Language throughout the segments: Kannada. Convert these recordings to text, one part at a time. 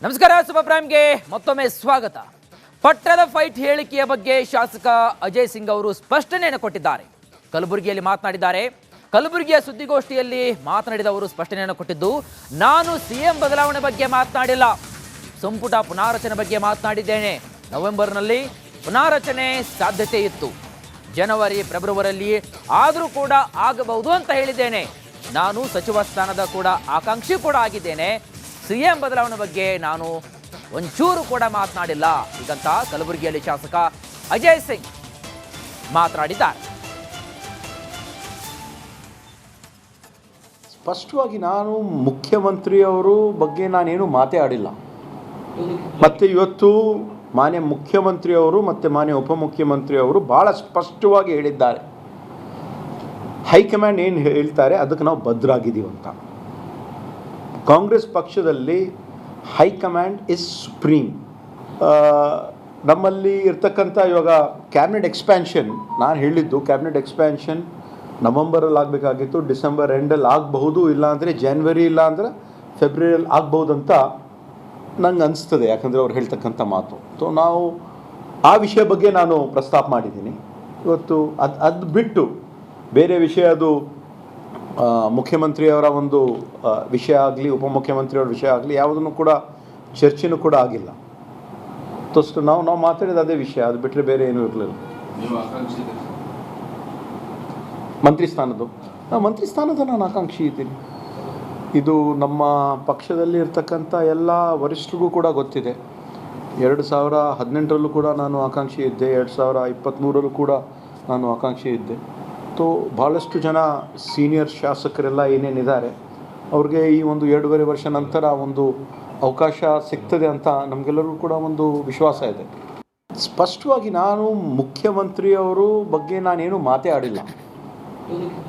ನಮಸ್ಕಾರ ಸೂಪರ್ ಪ್ರೈಮ್ಗೆ ಮತ್ತೊಮ್ಮೆ ಸ್ವಾಗತ. ಪಟ್ಟದ ಫೈಟ್ ಹೇಳಿಕೆಯ ಬಗ್ಗೆ ಶಾಸಕ ಅಜಯ್ ಸಿಂಗ್ ಅವರು ಸ್ಪಷ್ಟನೆಯನ್ನು ಕೊಟ್ಟಿದ್ದಾರೆ. ಕಲಬುರಗಿಯಲ್ಲಿ ಮಾತನಾಡಿದ್ದಾರೆ. ಕಲಬುರಗಿಯ ಸುದ್ದಿಗೋಷ್ಠಿಯಲ್ಲಿ ಮಾತನಾಡಿದ ಅವರು ಸ್ಪಷ್ಟನೆಯನ್ನು ಕೊಟ್ಟಿದ್ದು, ನಾನು ಸಿಎಂ ಬದಲಾವಣೆ ಬಗ್ಗೆ ಮಾತನಾಡಿಲ್ಲ, ಸಂಪುಟ ಪುನಾರಚನೆ ಬಗ್ಗೆ ಮಾತನಾಡಿದ್ದೇನೆ. ನವೆಂಬರ್ನಲ್ಲಿ ಪುನಾರಚನೆ ಸಾಧ್ಯತೆ ಇತ್ತು, ಜನವರಿ ಫೆಬ್ರವರಿಯಲ್ಲಿ ಆದರೂ ಕೂಡ ಆಗಬಹುದು ಅಂತ ಹೇಳಿದ್ದೇನೆ. ನಾನು ಸಚಿವ ಸ್ಥಾನದ ಕೂಡ ಆಕಾಂಕ್ಷಿ ಕೂಡ ಆಗಿದ್ದೇನೆ. ಸಿಎಂ ಬದಲಾವಣೆ ಬಗ್ಗೆ ನಾನು ಒಂಚೂರು ಕೂಡ ಮಾತನಾಡಿಲ್ಲ ಹೀಗಂತ ಕಲಬುರಗಿಯಲ್ಲಿ ಶಾಸಕ ಅಜಯ್ ಸಿಂಗ್ ಮಾತನಾಡಿದ್ದಾರೆ. ಸ್ಪಷ್ಟವಾಗಿ ನಾನು ಮುಖ್ಯಮಂತ್ರಿಯವರು ಬಗ್ಗೆ ನಾನೇನು ಮಾತೇ ಆಡಿಲ್ಲ. ಮತ್ತು ಇವತ್ತು ಮಾನ್ಯ ಮುಖ್ಯಮಂತ್ರಿಯವರು ಮತ್ತು ಮಾನ್ಯ ಉಪಮುಖ್ಯಮಂತ್ರಿಯವರು ಭಾಳ ಸ್ಪಷ್ಟವಾಗಿ ಹೇಳಿದ್ದಾರೆ, ಹೈಕಮಾಂಡ್ ಏನು ಹೇಳ್ತಾರೆ ಅದಕ್ಕೆ ನಾವು ಬದ್ಧರಾಗಿದ್ದೀವಿ ಅಂತ. ಕಾಂಗ್ರೆಸ್ ಪಕ್ಷದಲ್ಲಿ ಹೈಕಮಾಂಡ್ ಇಸ್ ಸುಪ್ರೀಂ. ನಮ್ಮಲ್ಲಿ ಇರ್ತಕ್ಕಂಥ ಇವಾಗ ಕ್ಯಾಬಿನೆಟ್ ಎಕ್ಸ್ಪ್ಯಾನ್ಷನ್, ನಾನು ಹೇಳಿದ್ದು ಕ್ಯಾಬಿನೆಟ್ ಎಕ್ಸ್ಪ್ಯಾನ್ಷನ್ ನವಂಬರಲ್ಲಿ ಆಗಬೇಕಾಗಿತ್ತು, ಡಿಸೆಂಬರ್ ಎಂಡಲ್ಲಿ ಆಗಬಹುದು, ಇಲ್ಲಾಂದರೆ ಜನವರಿ ಇಲ್ಲಾಂದರೆ ಫೆಬ್ರವರಿಯಲ್ಲಿ ಆಗ್ಬೋದು ಅಂತ ನಂಗೆ ಅನಿಸ್ತದೆ, ಯಾಕಂದರೆ ಅವ್ರು ಹೇಳ್ತಕ್ಕಂಥ ಮಾತು. ಸೊ ನಾವು ಆ ವಿಷಯ ಬಗ್ಗೆ ನಾನು ಪ್ರಸ್ತಾಪ ಮಾಡಿದ್ದೀನಿ ಇವತ್ತು. ಅದು ಬಿಟ್ಟು ಬೇರೆ ವಿಷಯ, ಅದು ಮುಖ್ಯಮಂತ್ರಿಯವರ ಒಂದು ವಿಷಯ ಆಗಲಿ ಉಪಮುಖ್ಯಮಂತ್ರಿಯವರ ವಿಷಯ ಆಗಲಿ ಯಾವುದನ್ನು ಕೂಡ ಚರ್ಚೆನೂ ಕೂಡ ಆಗಿಲ್ಲ. ತೋಷ್ಟು ನಾವು ಮಾತಾಡಿದ ಅದೇ ವಿಷಯ, ಅದು ಬಿಟ್ಟರೆ ಬೇರೆ ಏನೂ ಇರಲಿಲ್ಲ. ಮಂತ್ರಿ ಸ್ಥಾನದ ನಾನು ಆಕಾಂಕ್ಷಿ ಇದ್ದೀನಿ. ಇದು ನಮ್ಮ ಪಕ್ಷದಲ್ಲಿ ಇರ್ತಕ್ಕಂಥ ಎಲ್ಲ ವರಿಷ್ಠರಿಗೂ ಕೂಡ ಗೊತ್ತಿದೆ. 2018ರಲ್ಲೂ ಕೂಡ ನಾನು ಆಕಾಂಕ್ಷಿ ಇದ್ದೆ, 2023ರಲ್ಲೂ ಕೂಡ ನಾನು ಆಕಾಂಕ್ಷಿ ಇದ್ದೆ. ಸೊ ಭಾಳಷ್ಟು ಜನ ಸೀನಿಯರ್ ಶಾಸಕರೆಲ್ಲ ಏನೇನಿದ್ದಾರೆ ಅವ್ರಿಗೆ ಈ ಒಂದು 2.5 ವರ್ಷ ನಂತರ ಒಂದು ಅವಕಾಶ ಸಿಗ್ತದೆ ಅಂತ ನಮಗೆಲ್ಲರೂ ಕೂಡ ಒಂದು ವಿಶ್ವಾಸ ಇದೆ. ಸ್ಪಷ್ಟವಾಗಿ ನಾನು ಮುಖ್ಯಮಂತ್ರಿಯವರು ಬಗ್ಗೆ ನಾನೇನು ಮಾತೇ ಆಡಿಲ್ಲ.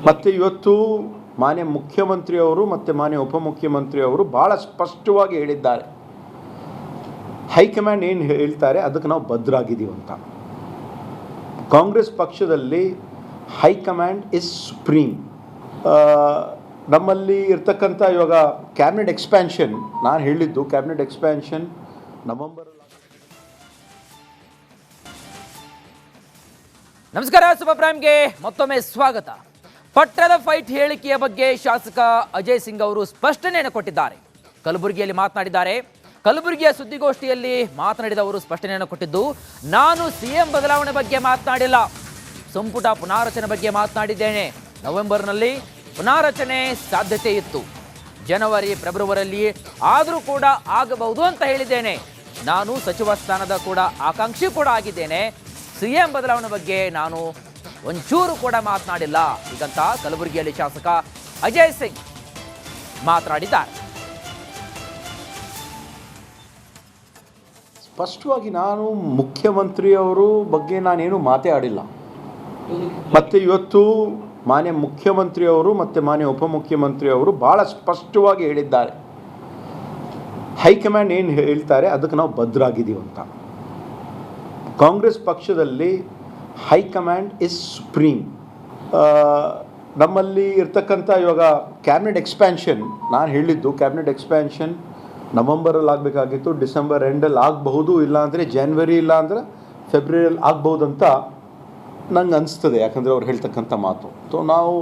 ಮತ್ತು ಇವತ್ತು ಮಾನ್ಯ ಮುಖ್ಯಮಂತ್ರಿಯವರು ಮತ್ತು ಮಾನ್ಯ ಉಪಮುಖ್ಯಮಂತ್ರಿಯವರು ಭಾಳ ಸ್ಪಷ್ಟವಾಗಿ ಹೇಳಿದ್ದಾರೆ, ಹೈಕಮಾಂಡ್ ಏನು ಹೇಳ್ತಾರೆ ಅದಕ್ಕೆ ನಾವು ಬದ್ಧರಾಗಿದ್ದೀವಿ ಅಂತ. ಕಾಂಗ್ರೆಸ್ ಪಕ್ಷದಲ್ಲಿ ಹೈಕಮಾಂಡ್ ಇಸ್ ಸುಪ್ರೀಂ. ನಮ್ಮಲ್ಲಿ ಇರ್ತಕ್ಕಂಥ ಇವಾಗ ಕ್ಯಾಬಿನೆಟ್ ಎಕ್ಸ್ಪ್ಯಾನ್ಷನ್, ನಾನು ಹೇಳಿದ್ದು ಕ್ಯಾಬಿನೆಟ್ ಎಕ್ಸ್ಪ್ಯಾನ್ಷನ್ ನವೆಂಬರಲ್ಲಿ. ನಮಸ್ಕಾರ ಸೂಪರ್ ಪ್ರೈಮ್ಗೆ ಮತ್ತೊಮ್ಮೆ ಸ್ವಾಗತ. ಪಟ್ಟದ ಫೈಟ್ ಹೇಳಿಕೆಯ ಬಗ್ಗೆ ಶಾಸಕ ಅಜಯ್ ಸಿಂಗ್ ಅವರು ಸ್ಪಷ್ಟನೆಯನ್ನು ಕೊಟ್ಟಿದ್ದಾರೆ. ಕಲಬುರಗಿಯಲ್ಲಿ ಮಾತನಾಡಿದ್ದಾರೆ. ಕಲಬುರಗಿಯ ಸುದ್ದಿಗೋಷ್ಠಿಯಲ್ಲಿ ಮಾತನಾಡಿದ ಅವರು ಸ್ಪಷ್ಟನೆಯನ್ನು ಕೊಟ್ಟಿದ್ದು, ನಾನು ಸಿಎಂ ಬದಲಾವಣೆ ಬಗ್ಗೆ ಮಾತನಾಡಿಲ್ಲ, ಸಂಪುಟ ಪುನಾರಚನೆ ಬಗ್ಗೆ ಮಾತನಾಡಿದ್ದೇನೆ. ನವೆಂಬರ್ನಲ್ಲಿ ಪುನಾರಚನೆ ಸಾಧ್ಯತೆ ಇತ್ತು, ಜನವರಿ ಫೆಬ್ರವರಿಯಲ್ಲಿ ಆದರೂ ಕೂಡ ಆಗಬಹುದು ಅಂತ ಹೇಳಿದ್ದೇನೆ. ನಾನು ಸಚಿವ ಸ್ಥಾನದ ಕೂಡ ಆಕಾಂಕ್ಷಿ ಕೂಡ ಆಗಿದ್ದೇನೆ. ಸಿಎಂ ಬದಲಾವಣೆ ಬಗ್ಗೆ ನಾನು ಒಂಚೂರು ಕೂಡ ಮಾತನಾಡಿಲ್ಲ ಹೀಗಂತ ಕಲಬುರಗಿಯಲ್ಲಿ ಶಾಸಕ ಅಜಯ್ ಸಿಂಗ್ ಮಾತನಾಡಿದ್ದಾರೆ. ಸ್ಪಷ್ಟವಾಗಿ ನಾನು ಮುಖ್ಯಮಂತ್ರಿಯವರು ಬಗ್ಗೆ ನಾನೇನು ಮಾತೇ ಆಡಿಲ್ಲ. ಮತ್ತು ಇವತ್ತು ಮಾನ್ಯ ಮುಖ್ಯಮಂತ್ರಿಯವರು ಮತ್ತು ಮಾನ್ಯ ಉಪಮುಖ್ಯಮಂತ್ರಿಯವರು ಭಾಳ ಸ್ಪಷ್ಟವಾಗಿ ಹೇಳಿದ್ದಾರೆ, ಹೈಕಮಾಂಡ್ ಏನು ಹೇಳ್ತಾರೆ ಅದಕ್ಕೆ ನಾವು ಬದ್ಧರಾಗಿದ್ದೀವಿ ಅಂತ. ಕಾಂಗ್ರೆಸ್ ಪಕ್ಷದಲ್ಲಿ ಹೈಕಮಾಂಡ್ ಇಸ್ ಸುಪ್ರೀಂ. ನಮ್ಮಲ್ಲಿ ಇರ್ತಕ್ಕಂಥ ಇವಾಗ ಕ್ಯಾಬಿನೆಟ್ ಎಕ್ಸ್ಪ್ಯಾನ್ಷನ್, ನಾನು ಹೇಳಿದ್ದು ಕ್ಯಾಬಿನೆಟ್ ಎಕ್ಸ್ಪ್ಯಾನ್ಷನ್ ನವಂಬರಲ್ಲಿ ಆಗಬೇಕಾಗಿತ್ತು, ಡಿಸೆಂಬರ್ ಎಂಡಲ್ಲಿ ಆಗಬಹುದು, ಇಲ್ಲಾಂದರೆ ಜನವರಿ ಇಲ್ಲಾಂದರೆ ಫೆಬ್ರವರಿಯಲ್ಲಿ ಆಗ್ಬೋದು ಅಂತ ನಂಗೆ ಅನಿಸ್ತದೆ, ಯಾಕಂದರೆ ಅವ್ರು ಹೇಳ್ತಕ್ಕಂಥ ಮಾತು. ಸೊ ನಾವು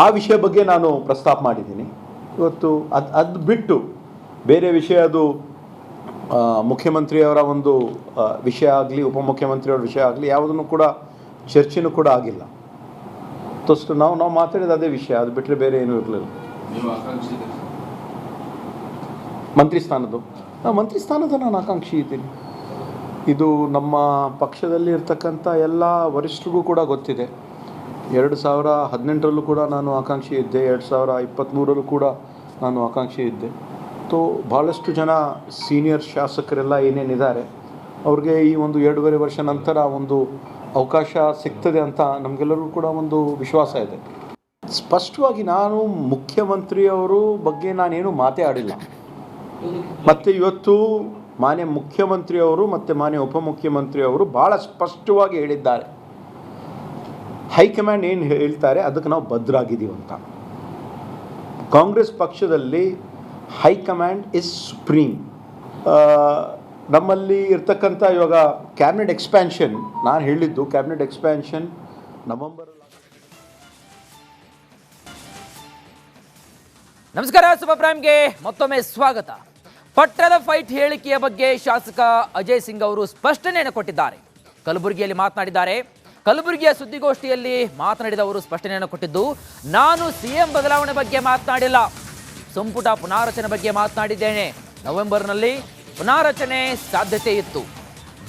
ಆ ವಿಷಯ ಬಗ್ಗೆ ನಾನು ಪ್ರಸ್ತಾಪ ಮಾಡಿದ್ದೀನಿ ಇವತ್ತು. ಅದು ಬಿಟ್ಟು ಬೇರೆ ವಿಷಯ, ಅದು ಮುಖ್ಯಮಂತ್ರಿಯವರ ಒಂದು ವಿಷಯ ಆಗಲಿ ಉಪಮುಖ್ಯಮಂತ್ರಿಯವರ ವಿಷಯ ಆಗಲಿ ಯಾವುದನ್ನು ಕೂಡ ಚರ್ಚೆನೂ ಕೂಡ ಆಗಿಲ್ಲ. ತೋಷ್ಟು ನಾವು ಮಾತಾಡಿದ ಅದೇ ವಿಷಯ, ಅದು ಬಿಟ್ಟರೆ ಬೇರೆ ಏನೂ ಇರಲಿಲ್ಲ. ಮಂತ್ರಿ ಸ್ಥಾನದ ನಾನು ಆಕಾಂಕ್ಷಿ ಇದ್ದೀನಿ. ಇದು ನಮ್ಮ ಪಕ್ಷದಲ್ಲಿ ಇರ್ತಕ್ಕಂಥ ಎಲ್ಲ ವರಿಷ್ಠರಿಗೂ ಕೂಡ ಗೊತ್ತಿದೆ. 2018ರಲ್ಲೂ ಕೂಡ ನಾನು ಆಕಾಂಕ್ಷಿ ಇದ್ದೆ, 2023ರಲ್ಲೂ ಕೂಡ ನಾನು ಆಕಾಂಕ್ಷಿ ಇದ್ದೆ. ಸೊ ಭಾಳಷ್ಟು ಜನ ಸೀನಿಯರ್ ಶಾಸಕರೆಲ್ಲ ಏನೇನಿದ್ದಾರೆ ಅವ್ರಿಗೆ ಈ ಒಂದು 2.5 ವರ್ಷ ನಂತರ ಒಂದು ಅವಕಾಶ ಸಿಗ್ತದೆ ಅಂತ ನಮಗೆಲ್ಲರೂ ಕೂಡ ಒಂದು ವಿಶ್ವಾಸ ಇದೆ. ಸ್ಪಷ್ಟವಾಗಿ ನಾನು ಮುಖ್ಯಮಂತ್ರಿಯವರು ಬಗ್ಗೆ ನಾನೇನು ಮಾತೇ ಆಡಿಲ್ಲ. ಮತ್ತು ಇವತ್ತು ಮಾನ್ಯ ಮುಖ್ಯಮಂತ್ರಿಯವರು ಮತ್ತು ಮಾನ್ಯ ಉಪಮುಖ್ಯಮಂತ್ರಿಯವರು ಭಾಳ ಸ್ಪಷ್ಟವಾಗಿ ಹೇಳಿದ್ದಾರೆ, ಹೈಕಮಾಂಡ್ ಏನು ಹೇಳ್ತಾರೆ ಅದಕ್ಕೆ ನಾವು ಬದ್ಧರಾಗಿದ್ದೀವಿ ಅಂತ. ಕಾಂಗ್ರೆಸ್ ಪಕ್ಷದಲ್ಲಿ ಹೈಕಮಾಂಡ್ ಇಸ್ ಸುಪ್ರೀಂ. ಆ, ನಮ್ಮಲ್ಲಿ ಇರ್ತಕ್ಕಂಥ ಇವಾಗ ಕ್ಯಾಬಿನೆಟ್ ಎಕ್ಸ್ಪ್ಯಾನ್ಷನ್, ನಾನು ಹೇಳಿದ್ದು ಕ್ಯಾಬಿನೆಟ್ ಎಕ್ಸ್ಪ್ಯಾನ್ಷನ್ ನವೆಂಬರ್. ನಮಸ್ಕಾರ, ಸೂಪರ್ ಪ್ರೈಮ್ಗೆ ಮತ್ತೊಮ್ಮೆ ಸ್ವಾಗತ. ಪಟ್ಟದ ಫೈಟ್ ಹೇಳಿಕೆಯ ಬಗ್ಗೆ ಶಾಸಕ ಅಜಯ್ ಸಿಂಗ್ ಅವರು ಸ್ಪಷ್ಟನೆಯನ್ನು ಕೊಟ್ಟಿದ್ದಾರೆ. ಕಲಬುರಗಿಯಲ್ಲಿ ಮಾತನಾಡಿದ್ದಾರೆ. ಕಲಬುರಗಿಯ ಸುದ್ದಿಗೋಷ್ಠಿಯಲ್ಲಿ ಮಾತನಾಡಿದ ಅವರು ಸ್ಪಷ್ಟನೆಯನ್ನು ಕೊಟ್ಟಿದ್ದು, ನಾನು ಸಿಎಂ ಬದಲಾವಣೆ ಬಗ್ಗೆ ಮಾತನಾಡಿಲ್ಲ, ಸಂಪುಟ ಪುನಾರಚನೆ ಬಗ್ಗೆ ಮಾತನಾಡಿದ್ದೇನೆ. ನವೆಂಬರ್ನಲ್ಲಿ ಪುನಾರಚನೆ ಸಾಧ್ಯತೆ ಇತ್ತು,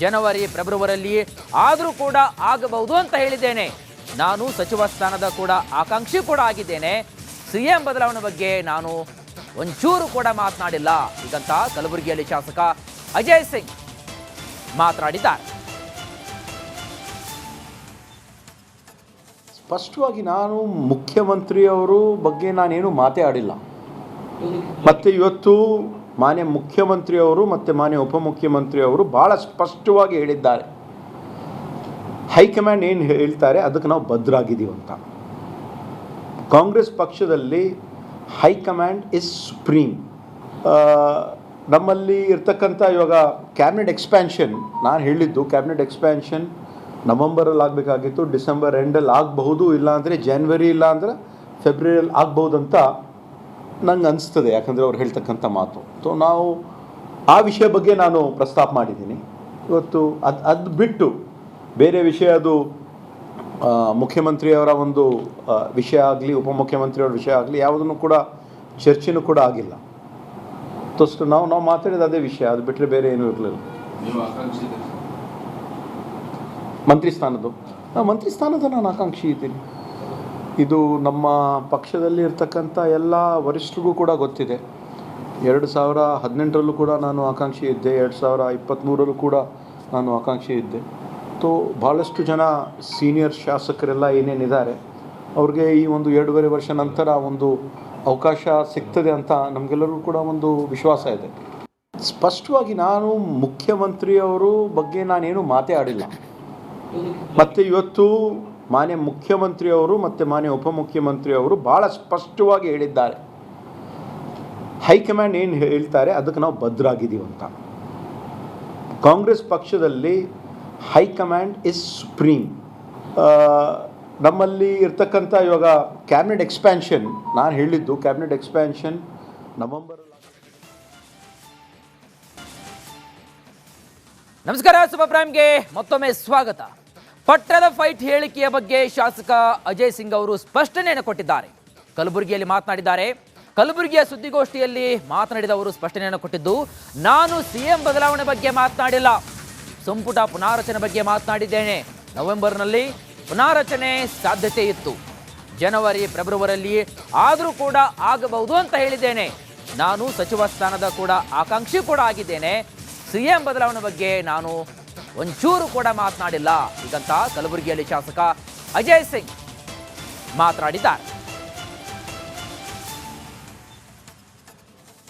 ಜನವರಿ ಫೆಬ್ರವರಿಯಲ್ಲಿ ಆದರೂ ಕೂಡ ಆಗಬಹುದು ಅಂತ ಹೇಳಿದ್ದೇನೆ. ನಾನು ಸಚಿವ ಸ್ಥಾನದ ಕೂಡ ಆಕಾಂಕ್ಷಿ ಕೂಡ ಆಗಿದ್ದೇನೆ. ಸಿಎಂ ಬದಲಾವಣೆ ಬಗ್ಗೆ ನಾನು ಒಂಚೂರು ಕೂಡ ಮಾತನಾಡಿಲ್ಲ ಹೀಗಂತ ಕಲಬುರಗಿಯಲ್ಲಿ ಶಾಸಕ ಅಜಯ್ ಸಿಂಗ್ ಮಾತನಾಡಿದ್ದಾರೆ. ಸ್ಪಷ್ಟವಾಗಿ ನಾನು ಮುಖ್ಯಮಂತ್ರಿಯವರು ಬಗ್ಗೆ ನಾನೇನು ಮಾತೇ ಆಡಿಲ್ಲ. ಮತ್ತು ಇವತ್ತು ಮಾನ್ಯ ಮುಖ್ಯಮಂತ್ರಿಯವರು ಮತ್ತು ಮಾನ್ಯ ಉಪಮುಖ್ಯಮಂತ್ರಿಯವರು ಭಾಳ ಸ್ಪಷ್ಟವಾಗಿ ಹೇಳಿದ್ದಾರೆ, ಹೈಕಮಾಂಡ್ ಏನು ಹೇಳ್ತಾರೆ ಅದಕ್ಕೆ ನಾವು ಬದ್ಧರಾಗಿದ್ದೀವಿ ಅಂತ. ಕಾಂಗ್ರೆಸ್ ಪಕ್ಷದಲ್ಲಿ ಹೈಕಮಾಂಡ್ ಇಸ್ ಸುಪ್ರೀಂ. ನಮ್ಮಲ್ಲಿ ಇರ್ತಕ್ಕಂಥ ಇವಾಗ ಕ್ಯಾಬಿನೆಟ್ ಎಕ್ಸ್ಪ್ಯಾನ್ಷನ್, ನಾನು ಹೇಳಿದ್ದು ಕ್ಯಾಬಿನೆಟ್ ಎಕ್ಸ್ಪ್ಯಾನ್ಷನ್ ನವಂಬರಲ್ಲಿ ಆಗಬೇಕಾಗಿತ್ತು, ಡಿಸೆಂಬರ್ ಎಂಡಲ್ಲಿ ಆಗಬಹುದು, ಇಲ್ಲಾಂದರೆ ಜನವರಿ ಇಲ್ಲಾಂದರೆ ಫೆಬ್ರವರಿಯಲ್ಲಿ ಆಗ್ಬೋದು ಅಂತ ನಂಗೆ ಅನಿಸ್ತದೆ, ಯಾಕಂದರೆ ಅವ್ರು ಹೇಳ್ತಕ್ಕಂಥ ಮಾತು. ಸೊ ನಾವು ಆ ವಿಷಯ ಬಗ್ಗೆ ನಾನು ಪ್ರಸ್ತಾಪ ಮಾಡಿದ್ದೀನಿ ಇವತ್ತು. ಅದು ಬಿಟ್ಟು ಬೇರೆ ವಿಷಯ, ಅದು ಮುಖ್ಯಮಂತ್ರಿಯವರ ಒಂದು ವಿಷಯ ಆಗಲಿ ಉಪಮುಖ್ಯಮಂತ್ರಿಯವರ ವಿಷಯ ಆಗಲಿ ಯಾವುದನ್ನು ಕೂಡ ಚರ್ಚೆನೂ ಕೂಡ ಆಗಿಲ್ಲ. ತೋಷ್ಟು ನಾವು ಮಾತಾಡಿದ ಅದೇ ವಿಷಯ, ಅದು ಬಿಟ್ಟರೆ ಬೇರೆ ಏನೂ ಇರಲಿಲ್ಲ. ಮಂತ್ರಿ ಸ್ಥಾನದ ನಾನು ಆಕಾಂಕ್ಷಿ ಇದ್ದೀನಿ. ಇದು ನಮ್ಮ ಪಕ್ಷದಲ್ಲಿ ಇರ್ತಕ್ಕಂಥ ಎಲ್ಲ ವರಿಷ್ಠರಿಗೂ ಕೂಡ ಗೊತ್ತಿದೆ. 2018ರಲ್ಲೂ ಕೂಡ ನಾನು ಆಕಾಂಕ್ಷಿ ಇದ್ದೆ, 2023ರಲ್ಲೂ ಕೂಡ ನಾನು ಆಕಾಂಕ್ಷಿ ಇದ್ದೆ. ಸೊ ಭಾಳಷ್ಟು ಜನ ಸೀನಿಯರ್ ಶಾಸಕರೆಲ್ಲ ಏನೇನಿದ್ದಾರೆ ಅವ್ರಿಗೆ ಈ ಒಂದು 2.5 ವರ್ಷ ನಂತರ ಒಂದು ಅವಕಾಶ ಸಿಗ್ತದೆ ಅಂತ ನಮಗೆಲ್ಲರಿಗೂ ಕೂಡ ಒಂದು ವಿಶ್ವಾಸ ಇದೆ. ಸ್ಪಷ್ಟವಾಗಿ ನಾನು ಮುಖ್ಯಮಂತ್ರಿಯವರು ಬಗ್ಗೆ ನಾನೇನು ಮಾತೇ ಆಡಿಲ್ಲ. ಮತ್ತು ಇವತ್ತು ಮಾನ್ಯ ಮುಖ್ಯಮಂತ್ರಿಯವರು ಮತ್ತು ಮಾನ್ಯ ಉಪಮುಖ್ಯಮಂತ್ರಿಯವರು ಭಾಳ ಸ್ಪಷ್ಟವಾಗಿ ಹೇಳಿದ್ದಾರೆ, ಹೈಕಮಾಂಡ್ ಏನು ಹೇಳ್ತಾರೆ ಅದಕ್ಕೆ ನಾವು ಬದ್ಧರಾಗಿದ್ದೀವಿ ಅಂತ. ಕಾಂಗ್ರೆಸ್ ಪಕ್ಷದಲ್ಲಿ ಹೈಕಮಾಂಡ್ ಇಸ್ ಸುಪ್ರೀಂ. ನಮ್ಮಲ್ಲಿ ಇರ್ತಕ್ಕಂಥ ಇವಾಗ ಕ್ಯಾಬಿನೆಟ್ ಎಕ್ಸ್ಪ್ಯಾನ್ಷನ್, ನಾನು ಹೇಳಿದ್ದು ಕ್ಯಾಬಿನೆಟ್ ಎಕ್ಸ್ಪ್ಯಾನ್ಷನ್ ನವೆಂಬರ್. ನಮಸ್ಕಾರ, ಸೂಪರ್ ಪ್ರೈಮ್ಗೆ ಮತ್ತೊಮ್ಮೆ ಸ್ವಾಗತ. ಪಟ್ಟದ ಫೈಟ್ ಹೇಳಿಕೆಯ ಬಗ್ಗೆ ಶಾಸಕ ಅಜಯ್ ಸಿಂಗ್ ಅವರು ಸ್ಪಷ್ಟನೆಯನ್ನು ಕೊಟ್ಟಿದ್ದಾರೆ. ಕಲಬುರಗಿಯಲ್ಲಿ ಮಾತನಾಡಿದ್ದಾರೆ. ಕಲಬುರಗಿಯ ಸುದ್ದಿಗೋಷ್ಠಿಯಲ್ಲಿ ಮಾತನಾಡಿದ ಅವರು ಸ್ಪಷ್ಟನೆಯನ್ನು ಕೊಟ್ಟಿದ್ದು, ನಾನು ಸಿಎಂ ಬದಲಾವಣೆ ಬಗ್ಗೆ ಮಾತನಾಡಿಲ್ಲ, ಸಂಪುಟ ಪುನಾರಚನೆ ಬಗ್ಗೆ ಮಾತನಾಡಿದ್ದೇನೆ. ನವೆಂಬರ್ನಲ್ಲಿ ಪುನಾರಚನೆ ಸಾಧ್ಯತೆ ಇತ್ತು, ಜನವರಿ ಫೆಬ್ರವರಿಯಲ್ಲಿ ಆದರೂ ಕೂಡ ಆಗಬಹುದು ಅಂತ ಹೇಳಿದ್ದೇನೆ. ನಾನು ಸಚಿವ ಸ್ಥಾನದ ಕೂಡ ಆಕಾಂಕ್ಷಿ ಕೂಡ ಆಗಿದ್ದೇನೆ. ಸಿಎಂ ಬದಲಾವಣೆ ಬಗ್ಗೆ ನಾನು ಒಂಚೂರು ಕೂಡ ಮಾತನಾಡಿಲ್ಲ ಹೀಗಂತ ಕಲಬುರಗಿಯಲ್ಲಿ ಶಾಸಕ ಅಜಯ್ ಸಿಂಗ್ ಮಾತನಾಡಿದ್ದಾರೆ.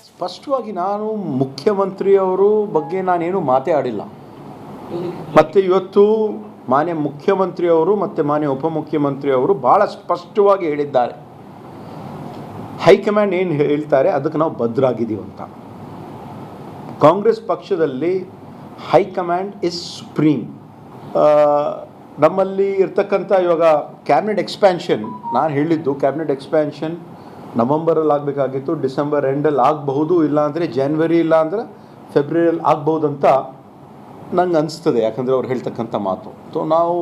ಸ್ಪಷ್ಟವಾಗಿ ನಾನು ಮುಖ್ಯಮಂತ್ರಿಯವರು ಬಗ್ಗೆ ನಾನೇನು ಮಾತೇ ಆಡಿಲ್ಲ. ಮತ್ತು ಇವತ್ತು ಮಾನ್ಯ ಮುಖ್ಯಮಂತ್ರಿಯವರು ಮತ್ತು ಮಾನ್ಯ ಉಪಮುಖ್ಯಮಂತ್ರಿಯವರು ಭಾಳ ಸ್ಪಷ್ಟವಾಗಿ ಹೇಳಿದ್ದಾರೆ, ಹೈಕಮಾಂಡ್ ಏನು ಹೇಳ್ತಾರೆ ಅದಕ್ಕೆ ನಾವು ಬದ್ಧರಾಗಿದ್ದೀವಿ ಅಂತ. ಕಾಂಗ್ರೆಸ್ ಪಕ್ಷದಲ್ಲಿ ಹೈಕಮಾಂಡ್ ಇಸ್ ಸುಪ್ರೀಂ. ನಮ್ಮಲ್ಲಿ ಇರ್ತಕ್ಕಂಥ ಇವಾಗ ಕ್ಯಾಬಿನೆಟ್ ಎಕ್ಸ್ಪ್ಯಾನ್ಷನ್, ನಾನು ಹೇಳಿದ್ದು ಕ್ಯಾಬಿನೆಟ್ ಎಕ್ಸ್ಪ್ಯಾನ್ಷನ್ ನವಂಬರಲ್ಲಿ ಆಗಬೇಕಾಗಿತ್ತು, ಡಿಸೆಂಬರ್ ಎಂಡಲ್ಲಿ ಆಗಬಹುದು, ಇಲ್ಲಾಂದರೆ ಜನವರಿ ಇಲ್ಲಾಂದರೆ ಫೆಬ್ರವರಿಯಲ್ಲಿ ಆಗ್ಬೋದು ಅಂತ ನಂಗೆ ಅನಿಸ್ತದೆ, ಯಾಕಂದರೆ ಅವ್ರು ಹೇಳ್ತಕ್ಕಂಥ ಮಾತು. ಸೊ ನಾವು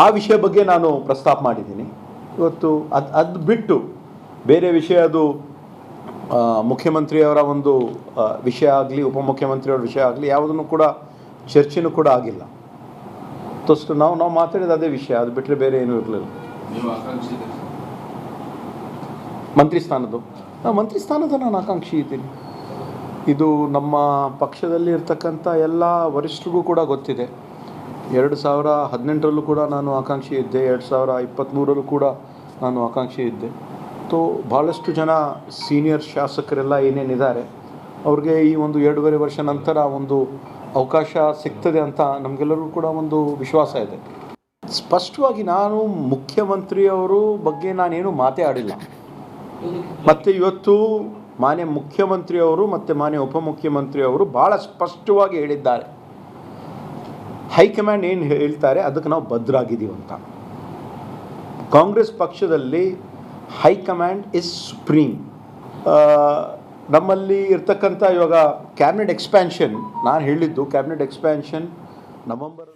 ಆ ವಿಷಯ ಬಗ್ಗೆ ನಾನು ಪ್ರಸ್ತಾಪ ಮಾಡಿದ್ದೀನಿ ಇವತ್ತು. ಅದು ಬಿಟ್ಟು ಬೇರೆ ವಿಷಯ, ಅದು ಮುಖ್ಯಮಂತ್ರಿಯವರ ಒಂದು ವಿಷಯ ಆಗಲಿ ಉಪಮುಖ್ಯಮಂತ್ರಿಯವರ ವಿಷಯ ಆಗಲಿ ಯಾವುದನ್ನು ಕೂಡ ಚರ್ಚೆನೂ ಕೂಡ ಆಗಿಲ್ಲ. ತೋಷ್ಟು ನಾವು ಮಾತಾಡಿದ ಅದೇ ವಿಷಯ, ಅದು ಬಿಟ್ಟರೆ ಬೇರೆ ಏನೂ ಇರಲಿಲ್ಲ. ಮಂತ್ರಿ ಸ್ಥಾನದ ನಾನು ಆಕಾಂಕ್ಷಿ ಇದ್ದೀನಿ. ಇದು ನಮ್ಮ ಪಕ್ಷದಲ್ಲಿ ಇರ್ತಕ್ಕಂಥ ಎಲ್ಲ ವರಿಷ್ಠರಿಗೂ ಕೂಡ ಗೊತ್ತಿದೆ. 2018ರಲ್ಲೂ ಕೂಡ ನಾನು ಆಕಾಂಕ್ಷಿ ಇದ್ದೆ, 2023ರಲ್ಲೂ ಕೂಡ ನಾನು ಆಕಾಂಕ್ಷಿ ಇದ್ದೆ. ಸೊ ಭಾಳಷ್ಟು ಜನ ಸೀನಿಯರ್ ಶಾಸಕರೆಲ್ಲ ಏನೇನಿದ್ದಾರೆ ಅವ್ರಿಗೆ ಈ ಒಂದು 2.5 ವರ್ಷ ನಂತರ ಒಂದು ಅವಕಾಶ ಸಿಗ್ತದೆ ಅಂತ ನಮಗೆಲ್ಲರಿಗೂ ಕೂಡ ಒಂದು ವಿಶ್ವಾಸ ಇದೆ. ಸ್ಪಷ್ಟವಾಗಿ ನಾನು ಮುಖ್ಯಮಂತ್ರಿಯವರು ಬಗ್ಗೆ ನಾನೇನು ಮಾತೇ ಆಡಿಲ್ಲ. ಮತ್ತು ಇವತ್ತು ಮಾನ್ಯ ಮುಖ್ಯಮಂತ್ರಿಯವರು ಮತ್ತು ಮಾನ್ಯ ಉಪಮುಖ್ಯಮಂತ್ರಿಯವರು ಭಾಳ ಸ್ಪಷ್ಟವಾಗಿ ಹೇಳಿದ್ದಾರೆ. ಹೈಕಮಾಂಡ್ ಏನು ಹೇಳ್ತಾರೆ ಅದಕ್ಕೆ ನಾವು ಬದ್ಧರಾಗಿದ್ದೀವಿ ಅಂತ. ಕಾಂಗ್ರೆಸ್ ಪಕ್ಷದಲ್ಲಿ ಹೈಕಮಾಂಡ್ ಇಸ್ ಸುಪ್ರೀಂ. ನಮ್ಮಲ್ಲಿ ಇರ್ತಕ್ಕಂಥ ಇವಾಗ ಕ್ಯಾಬಿನೆಟ್ ಎಕ್ಸ್ಪ್ಯಾನ್ಷನ್, ನಾನು ಹೇಳಿದ್ದು ಕ್ಯಾಬಿನೆಟ್ ಎಕ್ಸ್ಪ್ಯಾನ್ಷನ್ ನವೆಂಬರ್